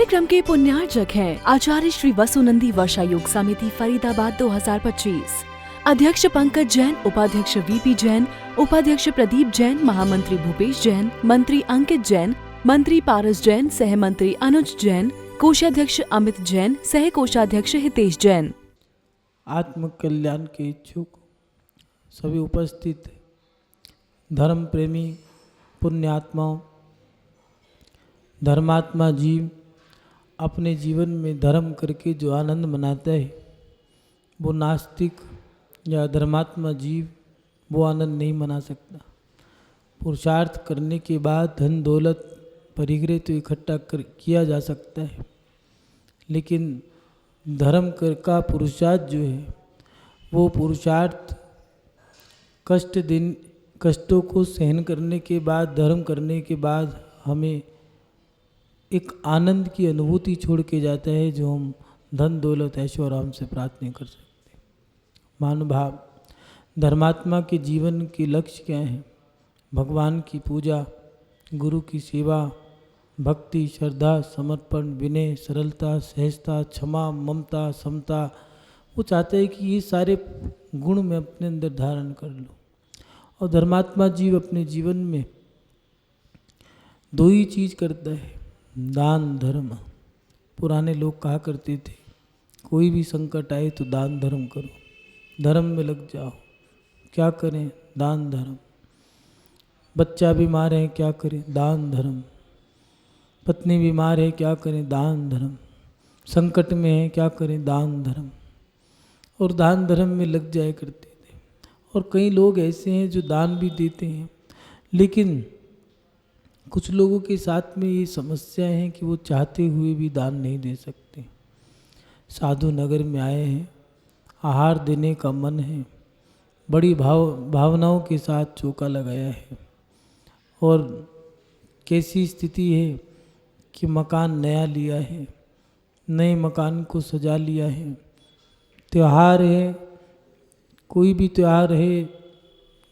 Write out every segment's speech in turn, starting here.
कार्यक्रम के पुण्यार्चक हैं आचार्य श्री वसुनंदी वर्षा योग समिति फरीदाबाद 2025। अध्यक्ष पंकज जैन, उपाध्यक्ष वीपी जैन, उपाध्यक्ष प्रदीप जैन, महामंत्री भूपेश जैन, मंत्री अंकित जैन, मंत्री पारस जैन, सह मंत्री अनुज जैन, कोषाध्यक्ष अमित जैन, सह कोषाध्यक्ष हितेश जैन। आत्म कल्याण के इच्छुक सभी उपस्थित धर्म प्रेमी पुण्यात्माओं, धर्मात्मा जीव अपने जीवन में धर्म करके जो आनंद मनाता है वो नास्तिक या धर्मात्मा जीव वो आनंद नहीं मना सकता। पुरुषार्थ करने के बाद धन दौलत परिग्रह तो इकट्ठा किया जा सकता है, लेकिन धर्म का पुरुषार्थ जो है वो पुरुषार्थ कष्टों को सहन करने के बाद, धर्म करने के बाद हमें एक आनंद की अनुभूति छोड़ के जाता है जो हम धन दौलत ऐशो आराम से प्राप्त नहीं कर सकते। मानवभाव धर्मात्मा के जीवन के लक्ष्य क्या है? भगवान की पूजा, गुरु की सेवा, भक्ति, श्रद्धा, समर्पण, विनय, सरलता, सहजता, क्षमा, ममता, समता। वो चाहते हैं कि ये सारे गुण मैं अपने अंदर धारण कर लूँ। और धर्मात्मा जीव अपने जीवन में दो ही चीज़ करता है, दान धर्म। पुराने लोग कहा करते थे कोई भी संकट आए तो दान धर्म करो, धर्म में लग जाओ। क्या करें? दान धर्म। बच्चा बीमार है, क्या करें? दान धर्म। पत्नी बीमार है, क्या करें? दान धर्म। संकट में है, क्या करें? दान धर्म। और दान धर्म में लग जाया करते थे। और कई लोग ऐसे हैं जो दान भी देते हैं, लेकिन कुछ लोगों के साथ में ये समस्या है कि वो चाहते हुए भी दान नहीं दे सकते। साधु नगर में आए हैं, आहार देने का मन है, बड़ी भावनाओं के साथ चौका लगाया है, और कैसी स्थिति है कि मकान नया लिया है, नए मकान को सजा लिया है, त्यौहार है, कोई भी त्यौहार है,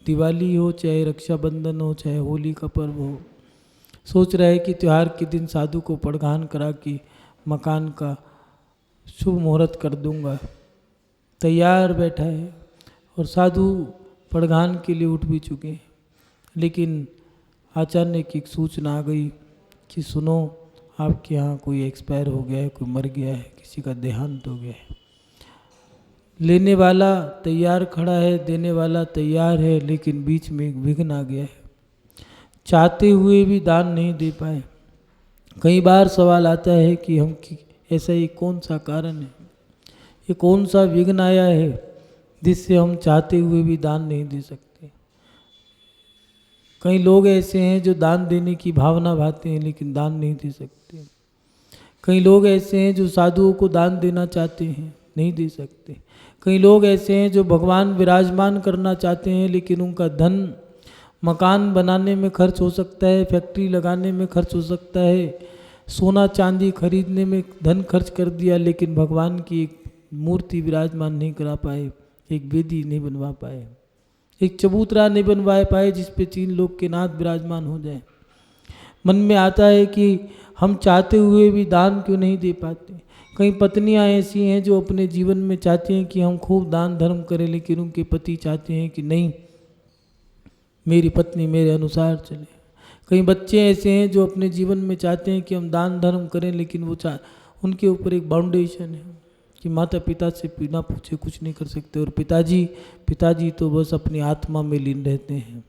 दिवाली हो चाहे रक्षाबंधन हो चाहे होली का पर्व हो, सोच रहा है कि त्यौहार के दिन साधु को पड़घान करा के मकान का शुभ मुहूर्त कर दूंगा। तैयार बैठा है और साधु पड़घान के लिए उठ भी चुके हैं, लेकिन अचानक एक सूचना आ गई कि सुनो आपके यहाँ कोई एक्सपायर हो गया है, कोई मर गया है, किसी का देहांत हो गया है। लेने वाला तैयार खड़ा है, देने वाला तैयार है, लेकिन बीच में एक विघ्न आ गया है। चाहते हुए भी दान नहीं दे पाए। कई बार सवाल आता है कि हम ऐसा ये कौन सा कारण है, ये कौन सा विघ्न आया है जिससे हम चाहते हुए भी दान नहीं दे सकते। कई लोग ऐसे हैं जो दान देने की भावना भाते हैं लेकिन दान नहीं दे सकते। कई लोग ऐसे हैं जो साधुओं को दान देना चाहते हैं, नहीं दे सकते। कई लोग ऐसे हैं जो भगवान विराजमान करना चाहते हैं, लेकिन उनका धन मकान बनाने में खर्च हो सकता है, फैक्ट्री लगाने में खर्च हो सकता है, सोना चांदी खरीदने में धन खर्च कर दिया, लेकिन भगवान की एक मूर्ति विराजमान नहीं करा पाए, एक वेदी नहीं बनवा पाए, एक चबूतरा नहीं बनवा पाए जिस पे 3 लोग के नाथ विराजमान हो जाए। मन में आता है कि हम चाहते हुए भी दान क्यों नहीं दे पाते। कई पत्नियां ऐसी हैं जो अपने जीवन में चाहती हैं कि हम खूब दान धर्म करें, लेकिन उनके पति चाहते हैं कि नहीं, मेरी पत्नी मेरे अनुसार चले। कई बच्चे ऐसे हैं जो अपने जीवन में चाहते हैं कि हम दान धर्म करें, लेकिन वो उनके ऊपर एक बाउंडेशन है कि माता पिता से बिना पूछे कुछ नहीं कर सकते। और पिताजी तो बस अपनी आत्मा में लीन रहते हैं,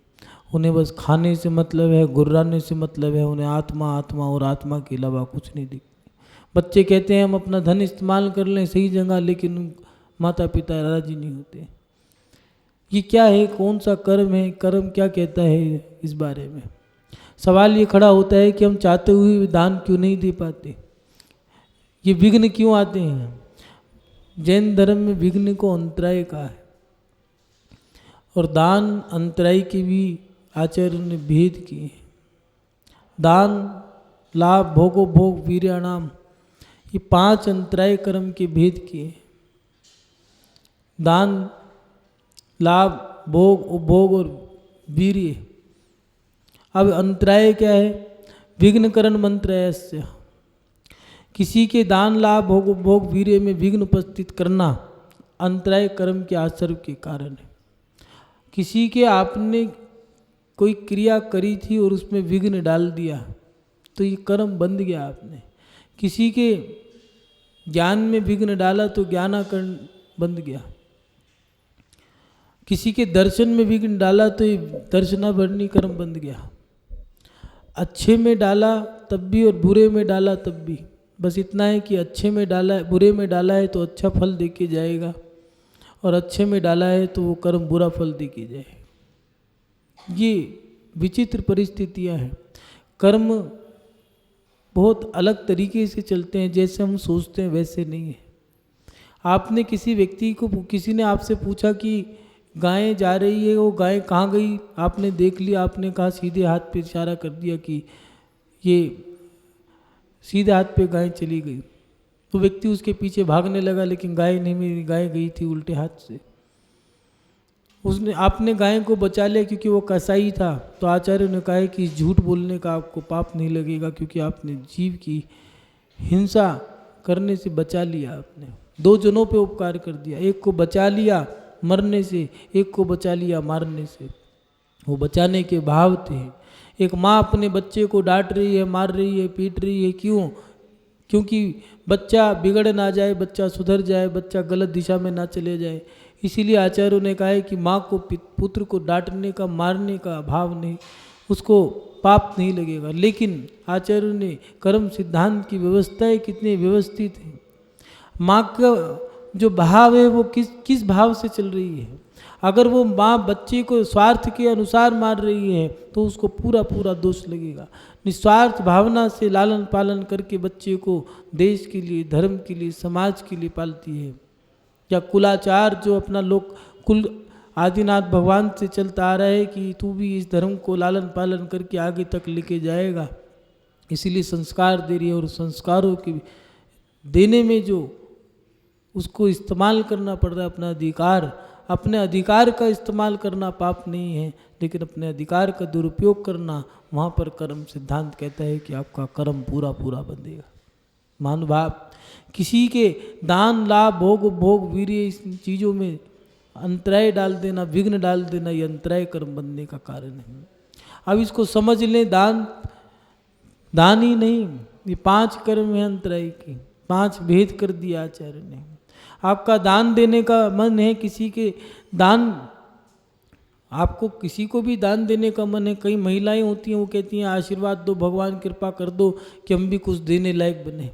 उन्हें बस खाने से मतलब है, गुर्राने से मतलब है, उन्हें आत्मा और आत्मा के अलावा कुछ नहीं दिखती। बच्चे कहते हैं हम अपना धन इस्तेमाल कर लें सही जगह, लेकिन माता पिता राजी नहीं होते। ये क्या है? कौन सा कर्म है? कर्म क्या कहता है इस बारे में? सवाल ये खड़ा होता है कि हम चाहते हुए भी दान क्यों नहीं दे पाते, ये विघ्न क्यों आते हैं? जैन धर्म में विघ्न को अंतराय कहा है, और दान अंतराय के भी आचार्य ने भेद किए। दान, लाभ, भोगो भोग, वीर्याणाम, ये 5 अंतराय कर्म के भेद किए। दान, लाभ, भोग, उपभोग और वीर्य। अब अंतराय क्या है? विघ्नकरण मंत्र है इससे किसी के दान लाभ भोग उपभोग वीर्य में विघ्न उपस्थित करना अंतराय कर्म के आश्रव के कारण है। किसी के आपने कोई क्रिया करी थी और उसमें विघ्न डाल दिया तो ये कर्म बंध गया आपने। किसी के ज्ञान में विघ्न डाला तो ज्ञानाकरण बंध गया। किसी के दर्शन में विघ्न डाला तो ये दर्शनाभरणी कर्म बंध गया। अच्छे में डाला तब भी और बुरे में डाला तब भी, बस इतना है कि अच्छे में डाला है, बुरे में डाला है तो अच्छा फल दे के जाएगा, और अच्छे में डाला है तो वो कर्म बुरा फल दे के जाए। ये विचित्र परिस्थितियां हैं। कर्म बहुत अलग तरीके से चलते हैं, जैसे हम सोचते हैं वैसे नहीं है। आपने किसी व्यक्ति को, किसी ने आपसे पूछा कि गाय जा रही है, वो गाय कहाँ गई, आपने देख लिया, आपने कहा सीधे हाथ पे इशारा कर दिया कि ये सीधे हाथ पे गाय चली गई, तो व्यक्ति उसके पीछे भागने लगा, लेकिन गाय नहीं, मेरी गाय गई थी उल्टे हाथ से। उसने, आपने गाय को बचा लिया क्योंकि वो कसाई था, तो आचार्य ने कहा है कि झूठ बोलने का आपको पाप नहीं लगेगा, क्योंकि आपने जीव की हिंसा करने से बचा लिया। आपने दो जनों पे उपकार कर दिया, एक को बचा लिया मरने से, एक को बचा लिया मारने से। वो बचाने के भाव थे। एक माँ अपने बच्चे को डांट रही है, मार रही है, पीट रही है, क्यों? क्योंकि बच्चा बिगड़ ना जाए, बच्चा सुधर जाए, बच्चा गलत दिशा में ना चले जाए। इसीलिए आचार्यों ने कहा है कि माँ को पुत्र को डांटने का, मारने का भाव नहीं, उसको पाप नहीं लगेगा। लेकिन आचार्यों ने कर्म सिद्धांत की व्यवस्थाएं कितनी व्यवस्थित है। माँ का जो भाव है वो किस भाव से चल रही है। अगर वो माँ बच्चे को स्वार्थ के अनुसार मार रही है तो उसको पूरा पूरा दोष लगेगा। निस्वार्थ भावना से लालन पालन करके बच्चे को देश के लिए, धर्म के लिए, समाज के लिए पालती है। या कुलाचार जो अपना लोग कुल आदिनाथ भगवान से चलता आ रहा है कि तू भी इस धर्म को लालन पालन करके आगे तक लेके जाएगा, इसीलिए संस्कार दे रही है। और संस्कारों के देने में जो उसको इस्तेमाल करना पड़ रहा है अपना अधिकार, अपने अधिकार का इस्तेमाल करना पाप नहीं है, लेकिन अपने अधिकार का दुरुपयोग करना, वहाँ पर कर्म सिद्धांत कहता है कि आपका कर्म पूरा पूरा बंधेगा। महानुभाव, किसी के दान लाभ भोग भोग वीर्य इस चीज़ों में अंतराय डाल देना, विघ्न डाल देना, ये अंतराय कर्म बनने का कारण है। अब इसको समझ लें, दान ही नहीं, ये 5 कर्म है अंतराय के, 5 भेद कर दिया आचार्य ने। आपका दान देने का मन है, किसी के दान, आपको किसी को भी दान देने का मन है। कई महिलाएं होती हैं, वो कहती हैं आशीर्वाद दो, भगवान कृपा कर दो कि हम भी कुछ देने लायक बने।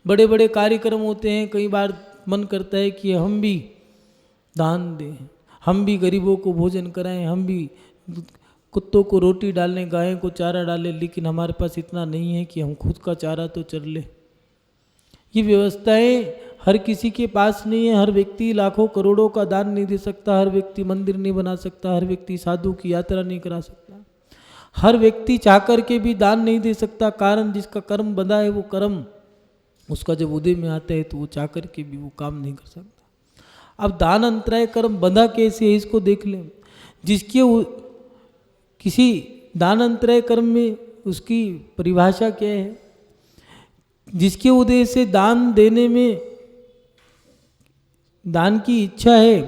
बड़े बड़े कार्यक्रम होते हैं, कई बार मन करता है कि हम भी दान दें, हम भी गरीबों को भोजन कराएं, हम भी कुत्तों को रोटी डालें, गायों को चारा डालें, लेकिन हमारे पास इतना नहीं है कि हम खुद का चारा तो चर लें। ये व्यवस्थाएं हर किसी के पास नहीं है। हर व्यक्ति लाखों करोड़ों का दान नहीं दे सकता, हर व्यक्ति मंदिर नहीं बना सकता, हर व्यक्ति साधु की यात्रा नहीं करा सकता, हर व्यक्ति चाहकर के भी दान नहीं दे सकता। कारण जिसका कर्म बंधा है, वो कर्म उसका जब उदय में आता है तो वो चाहकर के भी वो काम नहीं कर सकता। अब दान अंतराय कर्म बंधा कैसे है, इसको देख लें। जिसके किसी दान अंतराय कर्म में उसकी परिभाषा क्या है? जिसके उदय से दान देने में दान की इच्छा है,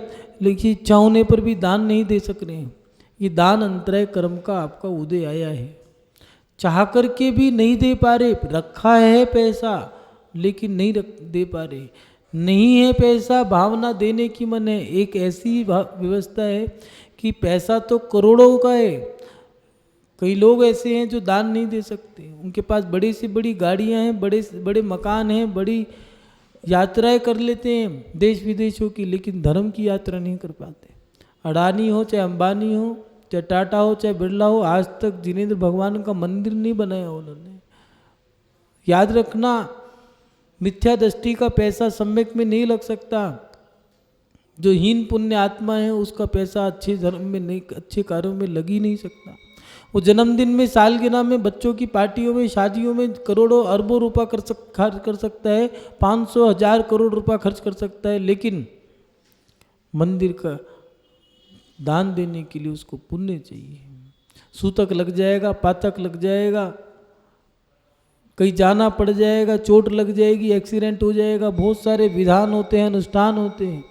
लेकिन इच्छा होने पर भी दान नहीं दे सक रहे हैं, ये दान अंतराय कर्म का आपका उदय आया है। चाह करके भी नहीं दे पा रहे, रखा है पैसा लेकिन नहीं दे पा रहे, नहीं है पैसा, भावना देने की मन है। एक ऐसी व्यवस्था है कि पैसा तो करोड़ों का है, कई लोग ऐसे हैं जो दान नहीं दे सकते, उनके पास बड़ी से बड़ी गाड़ियां हैं, बड़े से बड़े मकान हैं, बड़ी यात्राएं कर लेते हैं देश विदेशों की, लेकिन धर्म की यात्रा नहीं कर पाते। अडानी हो चाहे अंबानी हो, चाहे टाटा हो चाहे बिरला हो, आज तक जिनेंद्र भगवान का मंदिर नहीं बनाया उन्होंने। याद रखना, मिथ्या दृष्टि का पैसा सम्यक में नहीं लग सकता। जो हीन पुण्य आत्मा है उसका पैसा अच्छे धर्म में नहीं, अच्छे कार्यों में लग ही नहीं सकता। वो जन्मदिन में, सालगिरह में, बच्चों की पार्टियों में, शादियों में करोड़ों अरबों रुपया खर्च कर सकता है, 500,000 करोड़ रुपया खर्च कर सकता है, लेकिन मंदिर का दान देने के लिए उसको पुण्य चाहिए। सूतक लग जाएगा, पातक लग जाएगा, कहीं जाना पड़ जाएगा, चोट लग जाएगी, एक्सीडेंट हो जाएगा, बहुत सारे विधान होते हैं, अनुष्ठान होते हैं।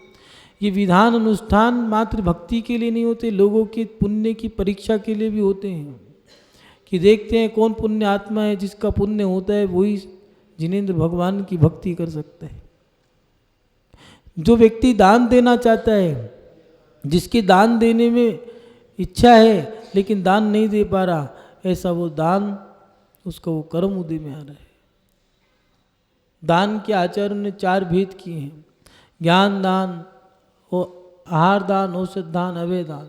ये विधान अनुष्ठान मात्र भक्ति के लिए नहीं होते, लोगों के पुण्य की परीक्षा के लिए भी होते हैं, कि देखते हैं कौन पुण्य आत्मा है, जिसका पुण्य होता है वही जिनेंद्र भगवान की भक्ति कर सकता है। जो व्यक्ति दान देना चाहता है, जिसके दान देने में इच्छा है लेकिन दान नहीं दे पा रहा, ऐसा वो दान, उसका वो कर्म उदय में आ रहा है। दान के आचार्यों ने 4 भेद किए हैं, ज्ञान दान, आहार दान, औषध दान, अभय दान।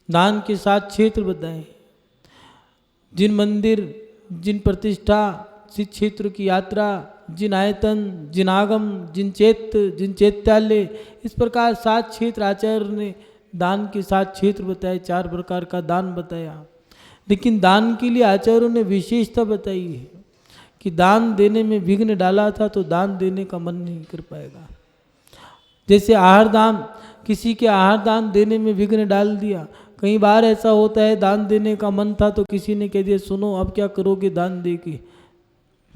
दान के 7 क्षेत्र बताए, जिन मंदिर, जिन प्रतिष्ठा, जिस क्षेत्र की यात्रा, जिन आयतन, जिन आगम, जिन चैत्य, जिन चैत्यालय, इस प्रकार 7 क्षेत्र आचार्य ने दान के 7 क्षेत्र बताए, 4 प्रकार का दान बताया। लेकिन दान के लिए आचार्यों ने विशेषता बताई है कि दान देने में विघ्न डाला था तो दान देने का मन नहीं कर पाएगा। जैसे आहार दान, किसी के आहार दान देने में विघ्न डाल दिया। कई बार ऐसा होता है, दान देने का मन था तो किसी ने कह दिया सुनो अब क्या करोगे दान दे के,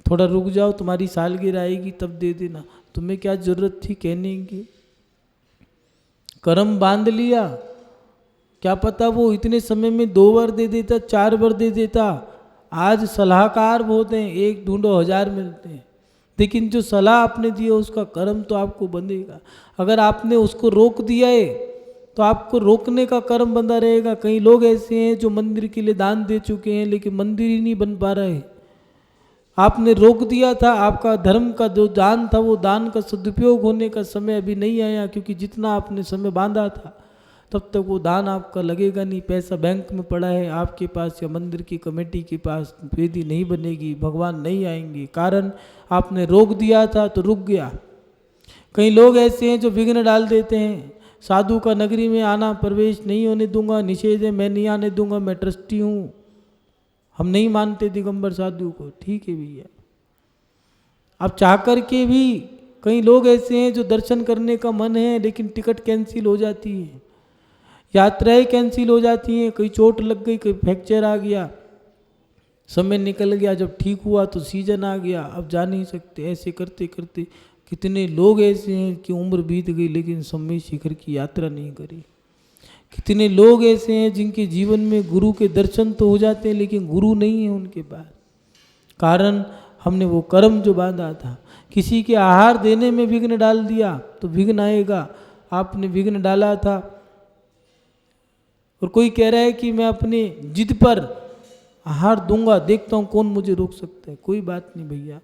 थोड़ा रुक जाओ, तुम्हारी सालगिरह आएगी तब दे देना। तुम्हें क्या जरूरत थी कहने की? कर्म बांध लिया, क्या पता वो इतने समय में 2 बार दे देता, 4 बार दे देता। आज सलाहकार बहुत हैं, 1 ढूंढो 1000 मिलते हैं, लेकिन जो सलाह आपने दी है उसका कर्म तो आपको बंधेगा। अगर आपने उसको रोक दिया है तो आपको रोकने का कर्म बंधा रहेगा। कई लोग ऐसे हैं जो मंदिर के लिए दान दे चुके हैं लेकिन मंदिर ही नहीं बन पा रहा है। आपने रोक दिया था, आपका धर्म का जो दान था वो दान का सदुपयोग होने का समय अभी नहीं आया, क्योंकि जितना आपने समय बांधा था तब तक वो दान आपका लगेगा नहीं। पैसा बैंक में पड़ा है आपके पास या मंदिर की कमेटी के पास, वेदी नहीं बनेगी, भगवान नहीं आएंगे, कारण आपने रोक दिया था तो रुक गया। कई लोग ऐसे हैं जो विघ्न डाल देते हैं, साधु का नगरी में आना प्रवेश नहीं होने दूंगा, निषेध है, मैं नहीं आने दूंगा, मैं ट्रस्टी हूँ, हम नहीं मानते दिगंबर साधु को। ठीक है भैया, अब चाह कर के भी कई लोग ऐसे हैं जो दर्शन करने का मन है लेकिन टिकट कैंसिल हो जाती है, यात्राएं कैंसिल हो जाती हैं, कहीं चोट लग गई, कहीं फ्रैक्चर आ गया, समय निकल गया, जब ठीक हुआ तो सीजन आ गया, अब जा नहीं सकते। ऐसे करते करते कितने लोग ऐसे हैं कि उम्र बीत गई लेकिन सम्य शिखर की यात्रा नहीं करी। कितने लोग ऐसे हैं जिनके जीवन में गुरु के दर्शन तो हो जाते हैं लेकिन गुरु नहीं है उनके पास, कारण हमने वो कर्म जो बांधा था। किसी के आहार देने में विघ्न डाल दिया तो विघ्न आएगा। आपने विघ्न डाला था और कोई कह रहा है कि मैं अपनी जिद पर आहार दूंगा, देखता हूँ कौन मुझे रोक सकता है। कोई बात नहीं भैया,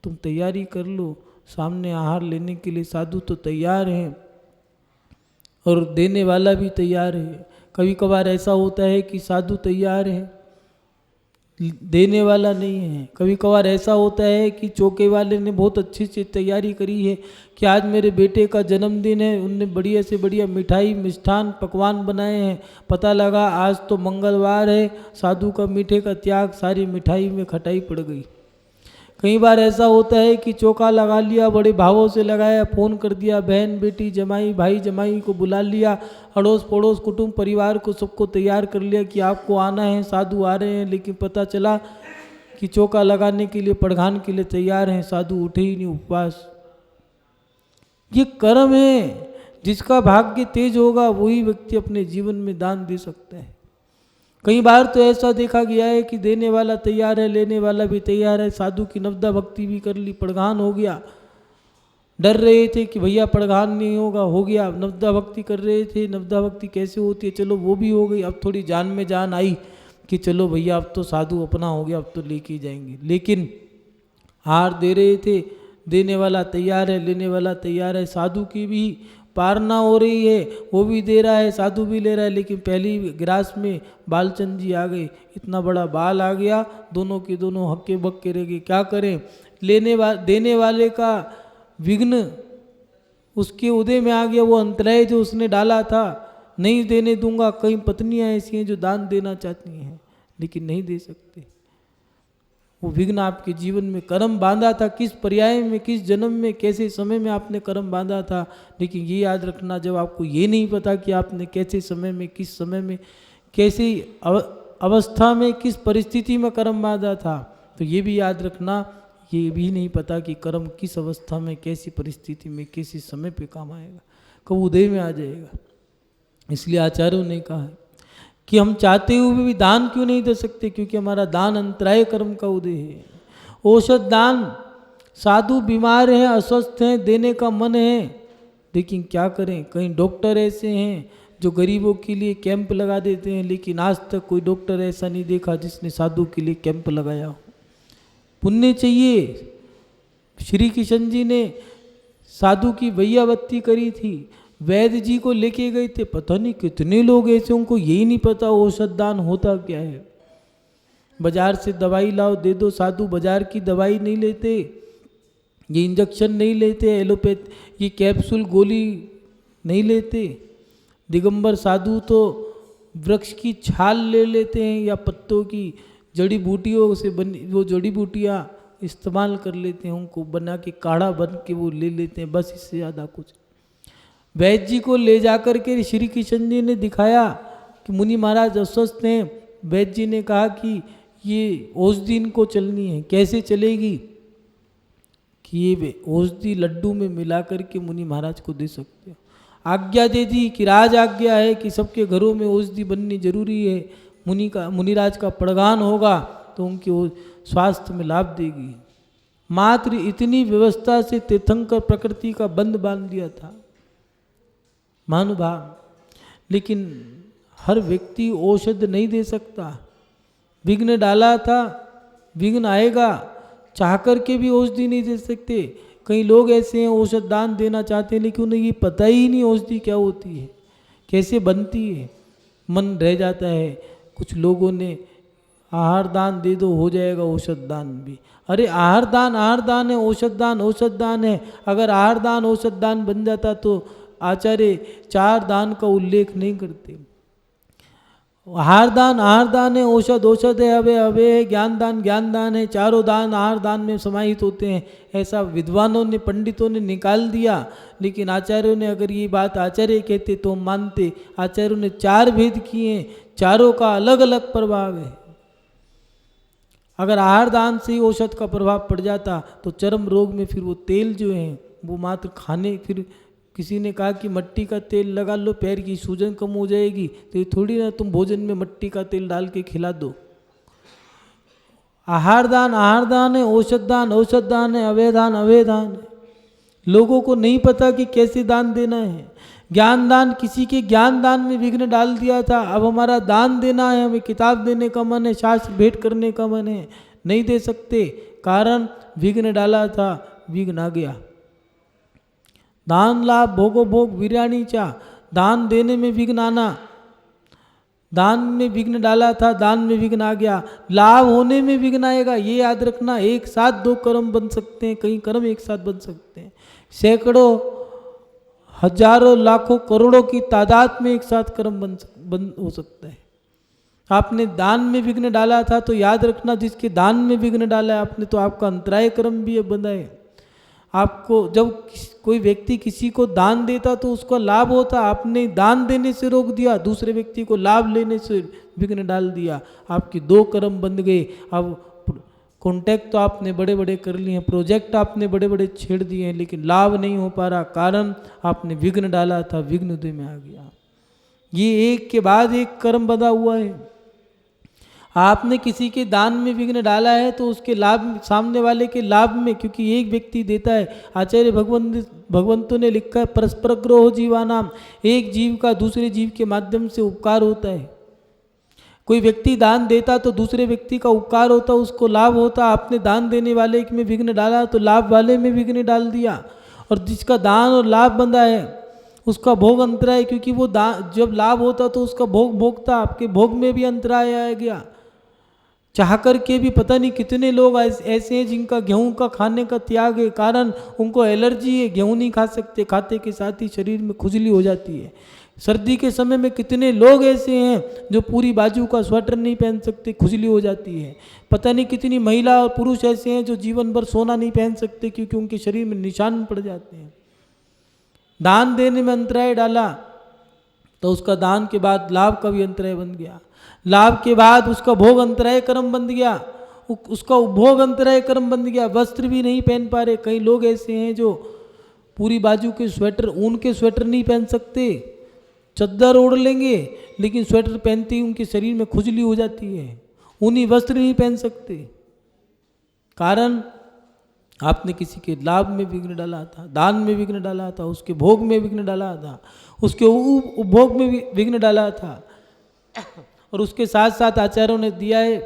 तुम तैयारी कर लो, सामने आहार लेने के लिए साधु तो तैयार हैं और देने वाला भी तैयार है। कभी कभार ऐसा होता है कि साधु तैयार है, देने वाला नहीं है। कभी कभार ऐसा होता है कि चौके वाले ने बहुत अच्छी से तैयारी करी है कि आज मेरे बेटे का जन्मदिन है, उनने बढ़िया से बढ़िया मिठाई मिष्ठान पकवान बनाए हैं, पता लगा आज तो मंगलवार है, साधु का मीठे का त्याग, सारी मिठाई में खटाई पड़ गई। कई बार ऐसा होता है कि चौका लगा लिया, बड़े भावों से लगाया, फ़ोन कर दिया, बहन बेटी जमाई भाई जमाई को बुला लिया, अड़ोस पड़ोस कुटुंब परिवार को सबको तैयार कर लिया कि आपको आना है, साधु आ रहे हैं। लेकिन पता चला कि चौका लगाने के लिए पड़घान के लिए तैयार हैं, साधु उठे ही नहीं, उपवास। ये कर्म है, जिसका भाग्य तेज होगा वही व्यक्ति अपने जीवन में दान दे सकता है। कई बार तो ऐसा देखा गया है कि देने वाला तैयार है, लेने वाला भी तैयार है, साधु की नवदा भक्ति भी कर ली, पड़घान हो गया, डर रहे थे कि भैया पड़घान नहीं होगा, हो गया, नवदा भक्ति कर रहे थे, नवदा भक्ति कैसे होती है, चलो वो भी हो गई। अब थोड़ी जान में जान आई कि चलो भैया अब तो साधु अपना हो गया, अब तो लेके जाएंगे। लेकिन हार दे रहे थे, देने वाला तैयार है, लेने वाला तैयार है, साधु की भी पारना हो रही है, वो भी दे रहा है, साधु भी ले रहा है। लेकिन पहली गिरास में बालचंद जी आ गए, इतना बड़ा बाल आ गया, दोनों के दोनों हक्के बक्के रह गए। क्या करें, देने वाले का विघ्न उसके उदय में आ गया, वो अंतराय जो उसने डाला था, नहीं देने दूंगा। कई पत्नियां ऐसी हैं जो दान देना चाहती हैं लेकिन नहीं दे सकते। वो विघ्न आपके जीवन में कर्म बांधा था, किस पर्याय में, किस जन्म में, कैसे समय में आपने कर्म बांधा था। लेकिन ये याद रखना, जब आपको ये नहीं पता कि आपने कैसे समय में, किस समय में, कैसी अवस्था में, किस परिस्थिति में कर्म बांधा था, तो ये भी याद रखना, ये भी नहीं पता कि कर्म किस अवस्था में, कैसी परिस्थिति में, किसी समय पे काम आएगा, कब उदय में आ जाएगा। इसलिए आचार्यों ने कहा है कि हम चाहते हुए भी दान क्यों नहीं दे सकते, क्योंकि हमारा दान अंतराय कर्म का उदय है। औषध दान, साधु बीमार हैं, अस्वस्थ हैं, देने का मन है, लेकिन क्या करें, कहीं डॉक्टर ऐसे हैं जो गरीबों के लिए कैंप लगा देते हैं, लेकिन आज तक कोई डॉक्टर ऐसा नहीं देखा जिसने साधु के लिए कैंप लगाया हो। पुण्य चाहिए। श्री किशन जी ने साधु की वैयावत्ती करी थी, वैद्य जी को लेके गए थे, पता नहीं कितने लोग ऐसे, उनको यही नहीं पता औषध दान होता क्या है। बाजार से दवाई लाओ दे दो, साधु बाजार की दवाई नहीं लेते, ये इंजेक्शन नहीं लेते, एलोपैथ ये कैप्सूल गोली नहीं लेते। दिगंबर साधु तो वृक्ष की छाल ले लेते हैं या पत्तों की जड़ी बूटियों से बनी वो जड़ी बूटियाँ इस्तेमाल कर लेते हैं, उनको बना के काढ़ा बन के वो ले लेते हैं, बस इससे ज़्यादा कुछ। वैद्य जी को ले जाकर के श्री किशन जी ने दिखाया कि मुनि महाराज अस्वस्थ हैं। वैद्य जी ने कहा कि ये औषधि इनको चलनी है, कैसे चलेगी, कि ये औषधि लड्डू में मिला करके मुनि महाराज को दे सकते हो। आज्ञा दे दी कि राज आज्ञा है कि सबके घरों में औषधि बननी जरूरी है, मुनिराज का प्रगान होगा तो उनके स्वास्थ्य में लाभ देगी। मात्र इतनी व्यवस्था से तीर्थंकर प्रकृति का बंध बांध दिया था महानुभाव, लेकिन हर व्यक्ति औषध नहीं दे सकता। विघ्न डाला था, विघ्न आएगा, चाह कर के भी औषधि नहीं दे सकते। कई लोग ऐसे हैं औषध दान देना चाहते हैं, लेकिन उन्हें ये पता ही नहीं औषधि क्या होती है, कैसे बनती है, मन रह जाता है। कुछ लोगों ने आहार दान दे दो हो जाएगा औषध दान भी। अरे आहार दान है, औषध दान है। अगर आहार दान औषध दान बन जाता तो आचार्य 4 दान का उल्लेख नहीं करते। आहार दान है, औषध है, अभय है, ज्ञान दान है, चारों दान आहार दान में समाहित होते हैं, ऐसा विद्वानों ने, पंडितों ने निकाल दिया। लेकिन आचार्यों ने, अगर ये बात आचार्य कहते तो हम मानते। आचार्यों ने 4 भेद किए हैं, चारों का अलग अलग प्रभाव है। अगर आहार दान से ही औषध का प्रभाव पड़ जाता तो चर्म रोग में फिर वो तेल जो है वो मात्र खाने, फिर किसी ने कहा कि मट्टी का तेल लगा लो, पैर की सूजन कम हो जाएगी, तो ये थोड़ी ना तुम भोजन में मट्टी का तेल डाल के खिला दो। आहार दान है, औषध दान है, अवय दान है। लोगों को नहीं पता कि कैसे दान देना है। ज्ञान दान, किसी के ज्ञान दान में विघ्न डाल दिया था। अब हमारा दान देना है, हमें किताब देने का मन है, शास्त्र भेंट करने का मन है, नहीं दे सकते, कारण विघ्न डाला था, विघ्न आ गया। दान लाभ भोगो भोग वीराणीचा, दान देने में विघ्न आना, दान में विघ्न डाला था, दान में विघ्न आ गया, लाभ होने में विघ्न आएगा। ये याद रखना, एक साथ 2 कर्म बन सकते हैं, कई कर्म एक साथ बन सकते हैं। सैकड़ों, हजारों, लाखों, करोड़ों की तादाद में एक साथ कर्म बन हो सकता है। आपने दान में विघ्न डाला था तो याद रखना, जिसके दान में विघ्न डाला है आपने, तो आपका अंतराय कर्म भी बंधा है। आपको जब कोई व्यक्ति किसी को दान देता तो उसका लाभ होता, आपने दान देने से रोक दिया, दूसरे व्यक्ति को लाभ लेने से विघ्न डाल दिया, आपके 2 कर्म बंध गए। अब कॉन्टैक्ट तो आपने बड़े बड़े कर लिए हैं, प्रोजेक्ट आपने बड़े बड़े छेड़ दिए हैं, लेकिन लाभ नहीं हो पा रहा, कारण आपने विघ्न डाला था, विघ्न उदय में आ गया। ये एक के बाद एक कर्म बंधा हुआ है। आपने किसी के दान में विघ्न डाला है तो उसके लाभ, सामने वाले के लाभ में, क्योंकि एक व्यक्ति देता है। आचार्य भगवंतों ने लिखा है, परस्पर ग्रोह जीवानाम, एक जीव का दूसरे जीव के माध्यम से उपकार होता है। कोई व्यक्ति दान देता तो दूसरे व्यक्ति का उपकार होता, उसको लाभ होता। आपने दान देने वाले में विघ्न डाला तो लाभ वाले में विघ्न डाल दिया, और जिसका दान और लाभ बंधा है उसका भोग अंतराय, क्योंकि वो जब लाभ होता तो उसका भोग भोगता, आपके भोग में भी अंतराय आ गया। चाह कर के भी पता नहीं कितने लोग ऐसे हैं जिनका गेहूं का खाने का त्याग है, कारण उनको एलर्जी है, गेहूं नहीं खा सकते, खाते के साथ ही शरीर में खुजली हो जाती है। सर्दी के समय में कितने लोग ऐसे हैं जो पूरी बाजू का स्वेटर नहीं पहन सकते, खुजली हो जाती है। पता नहीं कितनी महिला और पुरुष ऐसे हैं जो जीवन भर सोना नहीं पहन सकते, क्योंकि उनके शरीर में निशान पड़ जाते हैं। दान देने में अंतराय डाला तो उसका दान के बाद लाभ का भी अंतराय बन गया, लाभ के बाद उसका भोग अंतराय कर्म बन गया, उसका उपभोग अंतराय कर्म बन गया, वस्त्र भी नहीं पहन पा रहे। कई लोग ऐसे हैं जो पूरी बाजू के स्वेटर, ऊन के स्वेटर नहीं पहन सकते, चद्दर ओढ़ लेंगे लेकिन स्वेटर पहनते ही उनके शरीर में खुजली हो जाती है, ऊनी वस्त्र नहीं पहन सकते। कारण आपने किसी के लाभ में विघ्न डाला था, दान में विघ्न डाला था, उसके भोग में विघ्न डाला था, उसके उपभोग में विघ्न डाला था। और उसके साथ साथ आचार्यों ने दिया है,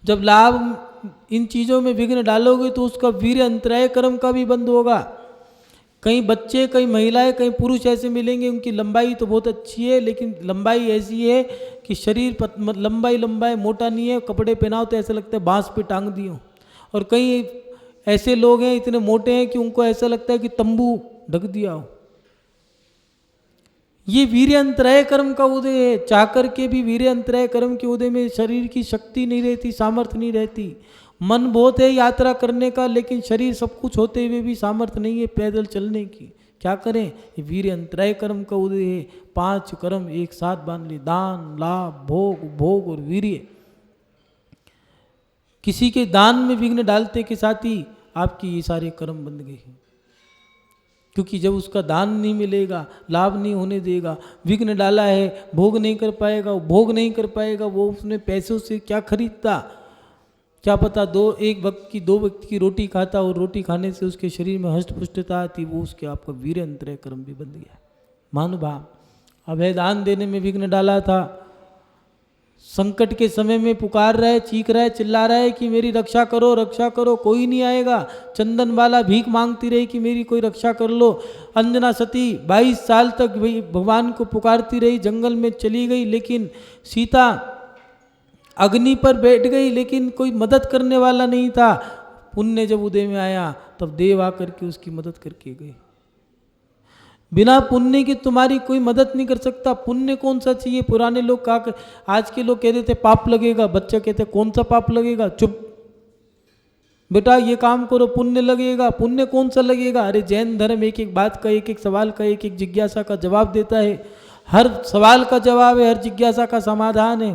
जब लाभ इन चीज़ों में विघ्न डालोगे तो उसका वीर्य अंतराय कर्म का भी बंद होगा। कई बच्चे, कई महिलाएं, कई पुरुष ऐसे मिलेंगे, उनकी लंबाई तो बहुत अच्छी है लेकिन लंबाई ऐसी है कि शरीर लंबाई मोटा नहीं है, कपड़े पहनाओ तो ऐसा लगता है बांस पे टांग दियो। और कई ऐसे लोग हैं इतने मोटे हैं कि उनको ऐसा लगता है कि तंबू ढक दिया हो। ये वीर्य अंतराय कर्म का उदय है। चाहकर के भी वीर्य अंतराय कर्म के उदय में शरीर की शक्ति नहीं रहती, सामर्थ्य नहीं रहती। मन बहुत है यात्रा करने का लेकिन शरीर सब कुछ होते हुए भी सामर्थ्य नहीं है पैदल चलने की। क्या करें? ये वीर्य अंतराय कर्म का उदय है। 5 कर्म एक साथ बांध ले, दान, लाभ, भोग और वीर्य। किसी के दान में विघ्न डालते के साथ ही आपकी ये सारे कर्म बंध गए हैं, क्योंकि जब उसका दान नहीं मिलेगा, लाभ नहीं होने देगा, विघ्न डाला है, भोग नहीं कर पाएगा, भोग नहीं कर पाएगा, वो उसने पैसों से क्या खरीदता? क्या पता एक वक्त दो व्यक्ति की रोटी खाता और रोटी खाने से उसके शरीर में हष्ट पुष्टता आती, वो उसके आपका वीर्य अंतराय कर्म भी बंध गया। महानुभाव, अभय दान देने में विघ्न डाला था, संकट के समय में पुकार रहा है, चीख रहा है, चिल्ला रहा है कि मेरी रक्षा करो, रक्षा करो, कोई नहीं आएगा। चंदन वाला भीख मांगती रही कि मेरी कोई रक्षा कर लो। अंजना सती 22 साल तक भगवान को पुकारती रही, जंगल में चली गई, लेकिन सीता अग्नि पर बैठ गई लेकिन कोई मदद करने वाला नहीं था। पुण्य जब उदय में आया तब देव आकर के उसकी मदद करके गए। बिना पुण्य की तुम्हारी कोई मदद नहीं कर सकता। पुण्य कौन सा चाहिए? पुराने लोग कहा, आज के लोग कहते थे पाप लगेगा, बच्चा कहते कौन सा पाप लगेगा, चुप बेटा ये काम करो पुण्य लगेगा। पुण्य कौन सा लगेगा? अरे जैन धर्म एक एक बात का, एक एक सवाल का, एक एक जिज्ञासा का जवाब देता है। हर सवाल का जवाब है, हर जिज्ञासा का समाधान है।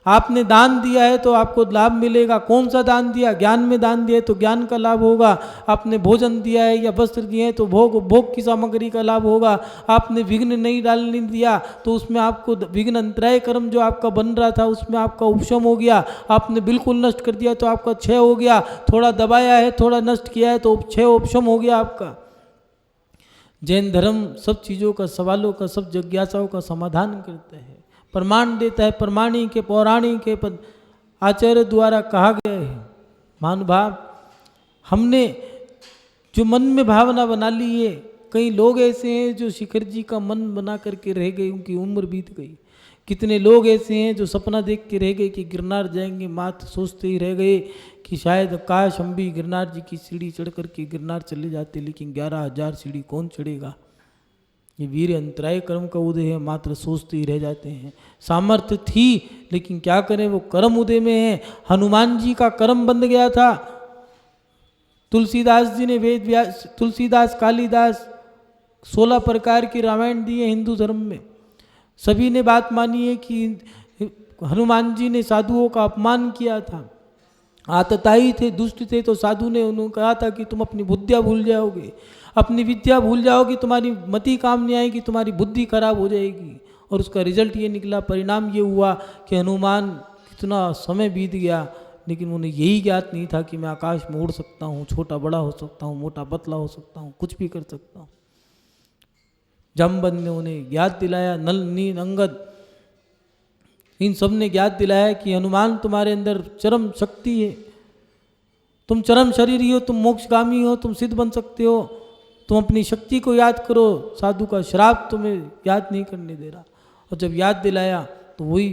आपने दान दिया है तो आपको लाभ मिलेगा। कौन सा दान दिया? ज्ञान में दान दिया है तो ज्ञान का लाभ होगा। आपने भोजन दिया है या वस्त्र दिए हैं तो भोग की सामग्री का लाभ होगा। आपने विघ्न नहीं डालने दिया तो उसमें आपको विघ्न अंतराय कर्म जो आपका बन रहा था उसमें आपका उपशम हो गया। आपने बिल्कुल नष्ट कर दिया तो आपका क्षय हो गया। थोड़ा दबाया है, थोड़ा नष्ट किया है तो क्षय उपशम हो गया आपका। जैन धर्म सब चीज़ों का, सवालों का, सब जिज्ञासाओं का समाधान करता है, प्रमाण देता है। प्रमाणिक के पौराणिक के पद आचार्य द्वारा कहा गया है। महानुभाव, हमने जो मन में भावना बना ली है, कई लोग ऐसे हैं जो शिखर जी का मन बना करके रह गए, उनकी उम्र बीत गई। कितने लोग ऐसे हैं जो सपना देख के रह गए कि गिरनार जाएंगे, मात्र सोचते ही रह गए कि शायद काश हम भी गिरनार जी की सीढ़ी चढ़ करके गिरनार चले जाते, लेकिन 11,000 सीढ़ी कौन चढ़ेगा। ये वीर्य अंतराय कर्म का उदय है, मात्र सोचते ही रह जाते हैं। सामर्थ्य थी लेकिन क्या करें, वो कर्म उदय में है। हनुमान जी का कर्म बंद गया था। तुलसीदास जी ने तुलसीदास, कालिदास 16 प्रकार की रामायण दी है हिंदू धर्म में। सभी ने बात मानी है कि हनुमान जी ने साधुओं का अपमान किया था। आतताई थे, दुष्ट थे, तो साधु ने उन्होंने कहा था कि तुम अपनी बुद्धियाँ भूल जाओगे, अपनी विद्या भूल जाओगी, तुम्हारी मति काम नहीं आएगी, तुम्हारी बुद्धि खराब हो जाएगी। और उसका रिजल्ट ये निकला, परिणाम ये हुआ कि हनुमान कितना समय बीत गया लेकिन उन्हें यही ज्ञात नहीं था कि मैं आकाश में उड़ सकता हूँ, छोटा बड़ा हो सकता हूँ, मोटा पतला हो सकता हूँ, कुछ भी कर सकता हूँ। जामवंत ने उन्हें ज्ञात दिलाया, नल, नील, अंगद, इन सब ने ज्ञात दिलाया कि हनुमान तुम्हारे अंदर चरम शक्ति है, तुम चरम शरीर हो, तुम मोक्षगामी हो, तुम सिद्ध बन सकते हो, तुम अपनी शक्ति को याद करो, साधु का श्राप तुम्हें याद नहीं करने दे रहा। और जब याद दिलाया तो वही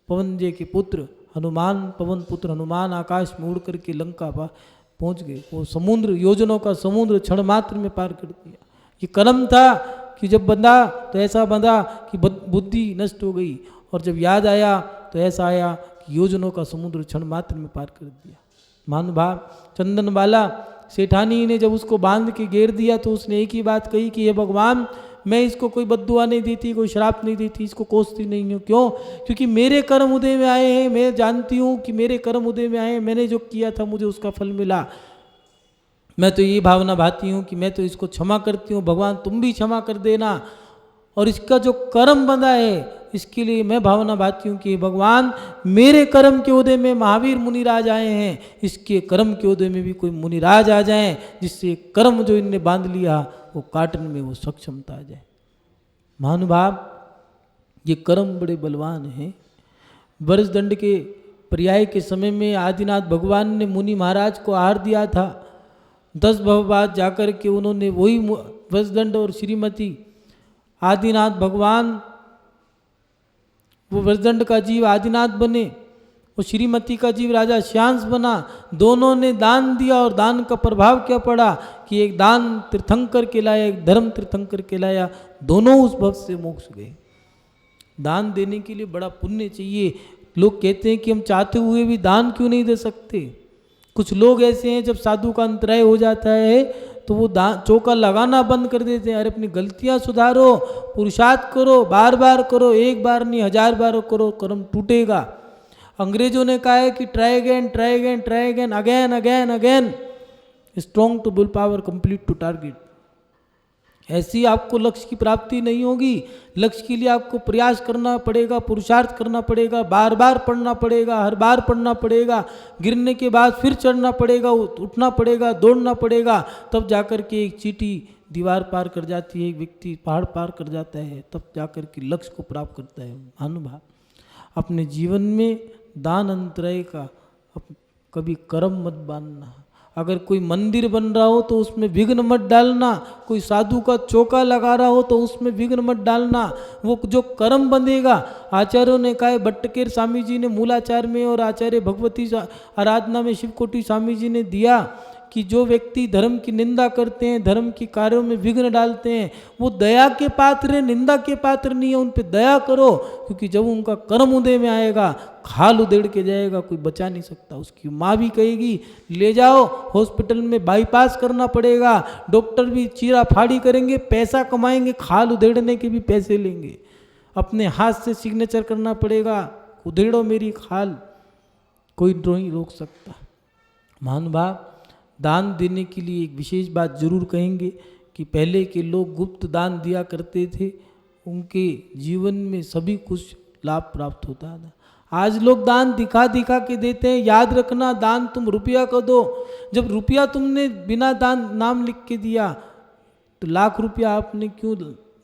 पवन जी के पुत्र हनुमान, पवन पुत्र हनुमान आकाश में उड़ करके लंका पहुंच गए। वो समुद्र, योजनों का समुद्र क्षण मात्र में पार कर दिया। ये कर्म था कि जब बंधा तो ऐसा बंधा कि बुद्धि नष्ट हो गई, और जब याद आया तो ऐसा आया कि योजनों का समुद्र क्षण मात्र में पार कर दिया। महानुभाव, चंदन वाला सेठानी ने जब उसको बांध के घेर दिया तो उसने एक ही बात कही कि हे भगवान, मैं इसको कोई बद्दुआ नहीं देती, कोई श्राप नहीं देती, इसको कोसती नहीं हूँ। क्यों? क्योंकि मेरे कर्म उदय में आए हैं, मैं जानती हूँ कि मेरे कर्म उदय में आए हैं, मैंने जो किया था मुझे उसका फल मिला। मैं तो ये भावना भाती हूँ कि मैं तो इसको क्षमा करती हूँ, भगवान तुम भी क्षमा कर देना। और इसका जो कर्म बंधा है इसके लिए मैं भावना भाती हूँ कि भगवान मेरे कर्म के उदय में महावीर मुनिराज आए हैं, इसके कर्म के उदय में भी कोई मुनिराज आ जाएं, जिससे कर्म जो इनने बांध लिया वो काटने में वो सक्षमता आ जाए। महानुभाव, ये कर्म बड़े बलवान हैं। वर्ष दंड के पर्याय के समय में आदिनाथ भगवान ने मुनि महाराज को आहार दिया था। 10 भव बाद जाकर के उन्होंने वही वर्षदंड और श्रीमती आदिनाथ भगवान, वो वर्षदंड का जीव आदिनाथ बने, वो श्रीमती का जीव राजा श्यांस बना। दोनों ने दान दिया और दान का प्रभाव क्या पड़ा कि एक दान तीर्थंकर कहलाया, एक धर्म तीर्थंकर कहलाया। दोनों उस भव से मोक्ष गए। दान देने के लिए बड़ा पुण्य चाहिए। लोग कहते हैं कि हम चाहते हुए भी दान क्यों नहीं दे सकते। कुछ लोग ऐसे हैं, जब साधु का अंतराय हो जाता है तो वो चौका लगाना बंद कर देते हैं। अरे अपनी गलतियां सुधारो, पुरुषार्थ करो, बार बार करो, एक बार नहीं 1000 बार करो, कर्म टूटेगा। अंग्रेजों ने कहा है कि try again, try again, try again, again again again, strong to will power, complete to target. ऐसी आपको लक्ष्य की प्राप्ति नहीं होगी। लक्ष्य के लिए आपको प्रयास करना पड़ेगा, पुरुषार्थ करना पड़ेगा, बार बार पढ़ना पड़ेगा, हर बार पढ़ना पड़ेगा, गिरने के बाद फिर चढ़ना पड़ेगा, उठना पड़ेगा, दौड़ना पड़ेगा, तब जाकर के एक चींटी दीवार पार कर जाती है, एक व्यक्ति पहाड़ पार कर जाता है, तब जाकर के लक्ष्य को प्राप्त करता है। महानुभाव, अपने जीवन में दान अंतराय का कभी कर्म मत बांधना। अगर कोई मंदिर बन रहा हो तो उसमें विघ्न मत डालना, कोई साधु का चौका लगा रहा हो तो उसमें विघ्न मत डालना। वो जो कर्म बंधेगा, आचार्यों ने कहा है, भट्टकेर स्वामी जी ने मूलाचार में और आचार्य भगवती आराधना में शिवकोटि स्वामी जी ने दिया कि जो व्यक्ति धर्म की निंदा करते हैं, धर्म के कार्यों में विघ्न डालते हैं, वो दया के पात्र है, निंदा के पात्र नहीं है। उन पे दया करो, क्योंकि जब उनका कर्म उदय में आएगा, खाल उधेड़ के जाएगा, कोई बचा नहीं सकता। उसकी माँ भी कहेगी ले जाओ हॉस्पिटल में, बाईपास करना पड़ेगा, डॉक्टर भी चीरा फाड़ी करेंगे, पैसा कमाएंगे, खाल उधेड़ने के भी पैसे लेंगे, अपने हाथ से सिग्नेचर करना पड़ेगा, उधेड़ो मेरी खाल, कोई नहीं रोक सकता। महानुभाव, दान देने के लिए एक विशेष बात जरूर कहेंगे कि पहले के लोग गुप्त दान दिया करते थे, उनके जीवन में सभी कुछ लाभ प्राप्त होता था। आज लोग दान दिखा दिखा के देते हैं। याद रखना, दान तुम रुपया को दो, जब रुपया तुमने बिना दान नाम लिख के दिया तो लाख रुपया आपने क्यों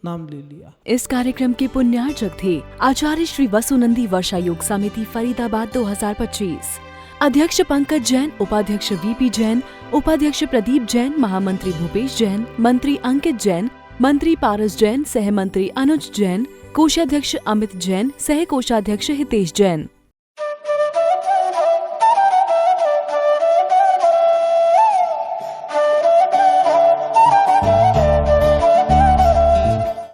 नाम ले लिया। इस कार्यक्रम के पुण्यार्चक थे आचार्य श्री वसुनंदी वर्षा योग समिति फरीदाबाद 2025। अध्यक्ष पंकज जैन, उपाध्यक्ष वीपी जैन, उपाध्यक्ष प्रदीप जैन, महामंत्री भूपेश जैन, मंत्री अंकित जैन, मंत्री पारस जैन, सह मंत्री अनुज जैन, कोषाध्यक्ष अमित जैन, सह कोषाध्यक्ष हितेश जैन।